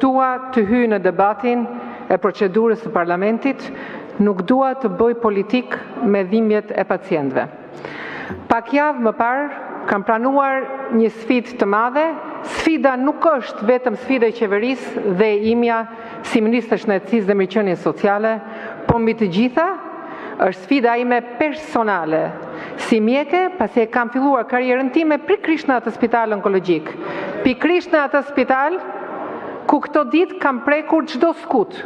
dua të hyj në debatin e procedurës së parlamentit, nuk dua të bëj politik me dhimbjet e pacientëve. Pak javë më parë kam pranuar një sfidë të madhe. Sfida nuk është vetëm sfida e qeverisë dhe e imja si ministër shëndetësisë dhe mirëqenies sociale, por mbi të gjitha është sfida ime personale. Si mjeke, pasi e kam filluar karrierën time pikërisht në atë spital onkologjik. Pikërisht në atë spital ku këto ditë kam prekur çdo skut.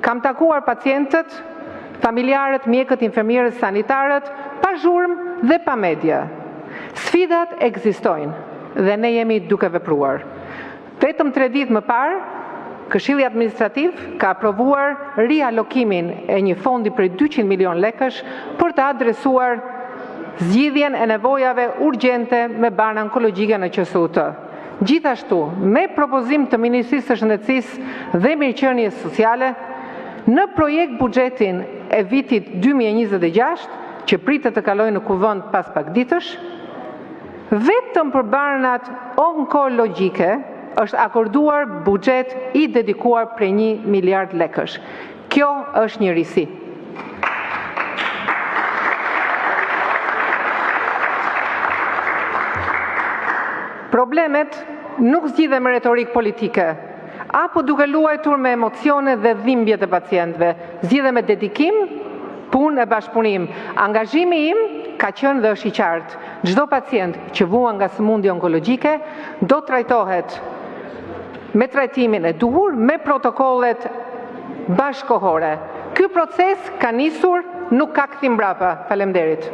Kam takuar pacientët, familjarët, mjekët, infermierët, sanitarët, pa zhurmë dhe pa media. Sfidat ekzistojnë dhe ne jemi duke vepruar. Vetëm 3 ditë më parë, Këshilli Administrativ ka aprovuar rialokimin e një fondi për 200 milion lekësh për të adresuar zgjidhjen e nevojave urgjente me bana onkologjike në QSUT. Gjithashtu, me propozim të Ministrisë së Shëndetësisë dhe Mirëqenies Sociale, në projekt buxhetin e vitit 2026, që pritet të kalojë në kuvend pas pak ditësh, vetëm për banat onkologjike është akorduar buxhet i dedikuar për 1 miliard lekësh. Kjo është një risi. Problemet nuk zgjidhen me retorik politike, apo duke luajtur me emocione dhe dhimbjet e pacientëve, zgjidhen me dedikim, punë e bashkëpunim. Angazhimi im ka qenë dhe është i qartë. Çdo pacient që vuan nga sëmundje onkologjike do trajtohet me trajtimin e duhur, me protokollet bashkëkohore. Ky proces ka nisur, nuk ka kthim mbrapa. Faleminderit.